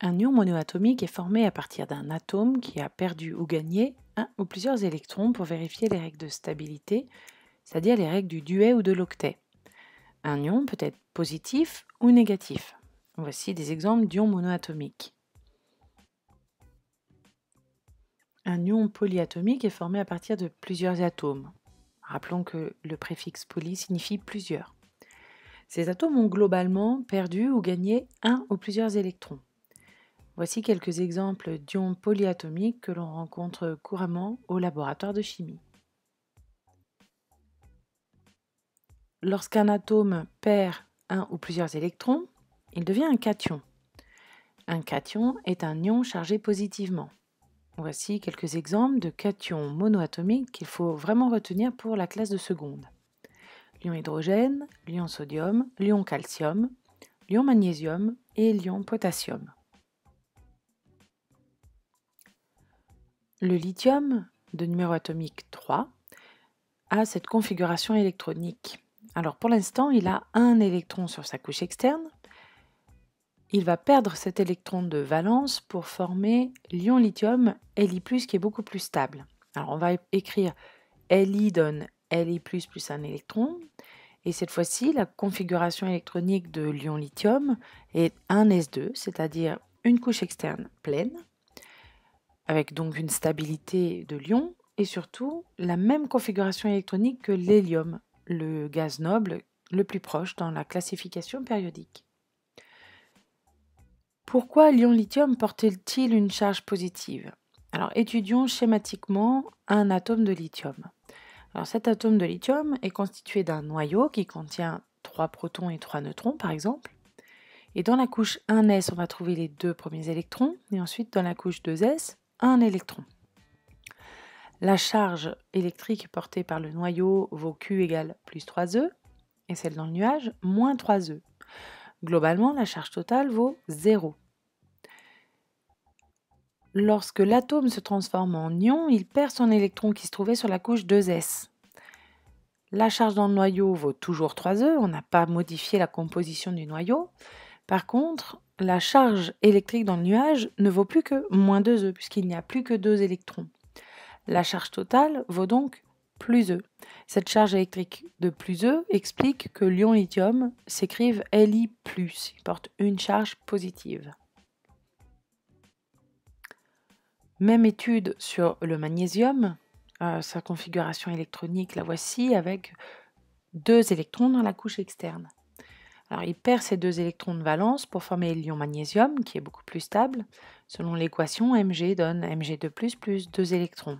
Un ion monoatomique est formé à partir d'un atome qui a perdu ou gagné un ou plusieurs électrons pour vérifier les règles de stabilité, c'est-à-dire les règles du duet ou de l'octet. Un ion peut être positif ou négatif. Voici des exemples d'ions monoatomiques. Un ion polyatomique est formé à partir de plusieurs atomes. Rappelons que le préfixe poly signifie plusieurs. Ces atomes ont globalement perdu ou gagné un ou plusieurs électrons. Voici quelques exemples d'ions polyatomiques que l'on rencontre couramment au laboratoire de chimie. Lorsqu'un atome perd un ou plusieurs électrons, il devient un cation. Un cation est un ion chargé positivement. Voici quelques exemples de cations monoatomiques qu'il faut vraiment retenir pour la classe de seconde. L'ion hydrogène, l'ion sodium, l'ion calcium, l'ion magnésium et l'ion potassium. Le lithium, de numéro atomique 3, a cette configuration électronique. Alors pour l'instant, il a un électron sur sa couche externe. Il va perdre cet électron de valence pour former l'ion lithium Li+, qui est beaucoup plus stable. Alors on va écrire Li donne Li+, plus un électron. Et cette fois-ci, la configuration électronique de l'ion lithium est un S2, c'est-à-dire une couche externe pleine, avec donc une stabilité de l'ion, et surtout la même configuration électronique que l'hélium, le gaz noble le plus proche dans la classification périodique. Pourquoi l'ion lithium porte-t-il une charge positive? Alors étudions schématiquement un atome de lithium. Alors cet atome de lithium est constitué d'un noyau qui contient 3 protons et 3 neutrons par exemple. Et dans la couche 1s, on va trouver les 2 premiers électrons, et ensuite dans la couche 2s, un électron. La charge électrique portée par le noyau vaut Q égale plus 3e, et celle dans le nuage, moins 3e. Globalement, la charge totale vaut 0. Lorsque l'atome se transforme en ion, il perd son électron qui se trouvait sur la couche 2s. La charge dans le noyau vaut toujours 3e, on n'a pas modifié la composition du noyau. Par contre, la charge électrique dans le nuage ne vaut plus que moins 2e, puisqu'il n'y a plus que 2 électrons. La charge totale vaut donc plus E. Cette charge électrique de plus E explique que l'ion lithium s'écrive Li+, il porte une charge positive. Même étude sur le magnésium, sa configuration électronique, la voici, avec 2 électrons dans la couche externe. Alors il perd ces 2 électrons de valence pour former l'ion magnésium, qui est beaucoup plus stable. Selon l'équation, Mg donne Mg2+, plus 2 électrons.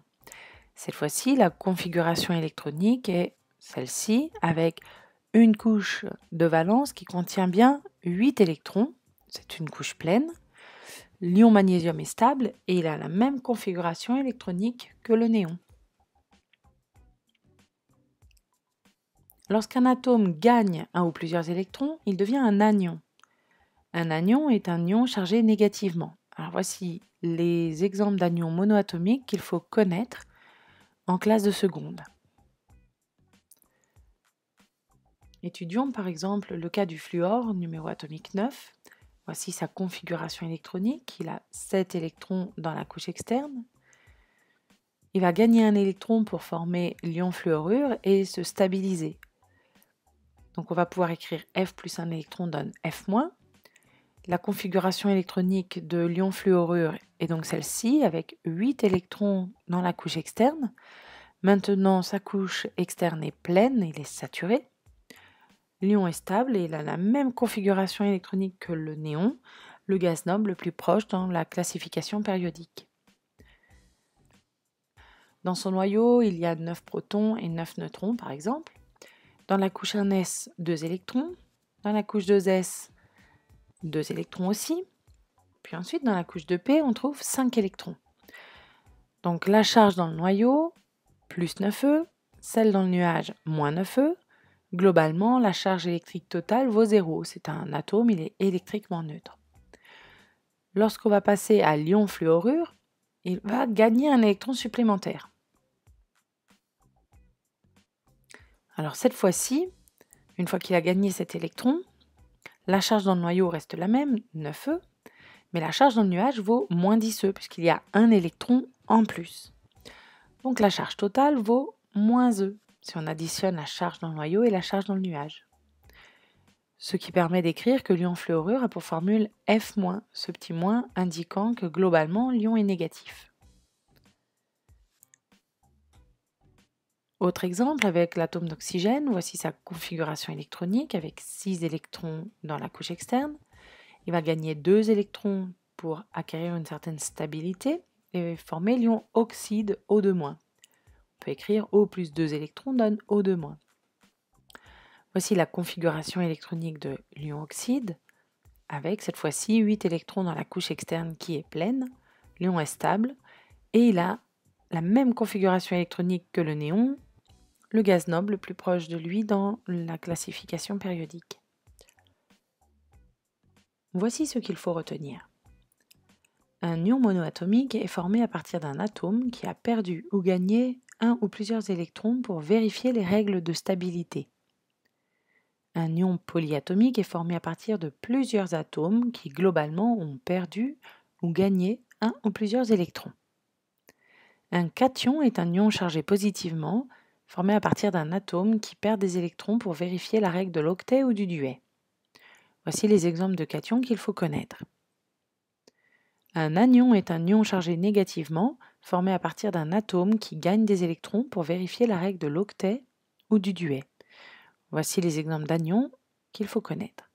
Cette fois-ci, la configuration électronique est celle-ci, avec une couche de valence qui contient bien 8 électrons. C'est une couche pleine. L'ion magnésium est stable et il a la même configuration électronique que le néon. Lorsqu'un atome gagne un ou plusieurs électrons, il devient un anion. Un anion est un ion chargé négativement. Alors voici les exemples d'anions monoatomiques qu'il faut connaître en classe de seconde. Étudions par exemple le cas du fluor, numéro atomique 9. Voici sa configuration électronique. Il a 7 électrons dans la couche externe. Il va gagner un électron pour former l'ion fluorure et se stabiliser. Donc on va pouvoir écrire F plus un électron donne F-. La configuration électronique de l'ion fluorure est donc celle-ci, avec 8 électrons dans la couche externe. Maintenant, sa couche externe est pleine, il est saturé. L'ion est stable et il a la même configuration électronique que le néon, le gaz noble le plus proche dans la classification périodique. Dans son noyau, il y a 9 protons et 9 neutrons, par exemple. Dans la couche 1s, 2 électrons. Dans la couche 2s, 2 électrons aussi. Puis ensuite, dans la couche 2p, on trouve 5 électrons. Donc la charge dans le noyau, plus 9e, celle dans le nuage, moins 9e. Globalement, la charge électrique totale vaut 0. C'est un atome, il est électriquement neutre. Lorsqu'on va passer à l'ion fluorure, il va gagner un électron supplémentaire. Alors cette fois-ci, Une fois qu'il a gagné cet électron, la charge dans le noyau reste la même, 9e, mais la charge dans le nuage vaut moins 10e, puisqu'il y a un électron en plus. Donc la charge totale vaut moins E, si on additionne la charge dans le noyau et la charge dans le nuage. Ce qui permet d'écrire que l'ion fluorure a pour formule F-, ce petit moins indiquant que globalement l'ion est négatif. Autre exemple avec l'atome d'oxygène, voici sa configuration électronique avec 6 électrons dans la couche externe. Il va gagner 2 électrons pour acquérir une certaine stabilité et former l'ion oxyde O2-. On peut écrire O plus 2 électrons donne O2-. Voici la configuration électronique de l'ion oxyde avec cette fois-ci 8 électrons dans la couche externe qui est pleine. L'ion est stable et il a la même configuration électronique que le néon, le gaz noble le plus proche de lui dans la classification périodique. Voici ce qu'il faut retenir. Un ion monoatomique est formé à partir d'un atome qui a perdu ou gagné un ou plusieurs électrons pour vérifier les règles de stabilité. Un ion polyatomique est formé à partir de plusieurs atomes qui globalement ont perdu ou gagné un ou plusieurs électrons. Un cation est un ion chargé positivement formé à partir d'un atome qui perd des électrons pour vérifier la règle de l'octet ou du duet. Voici les exemples de cations qu'il faut connaître. Un anion est un ion chargé négativement formé à partir d'un atome qui gagne des électrons pour vérifier la règle de l'octet ou du duet. Voici les exemples d'anions qu'il faut connaître.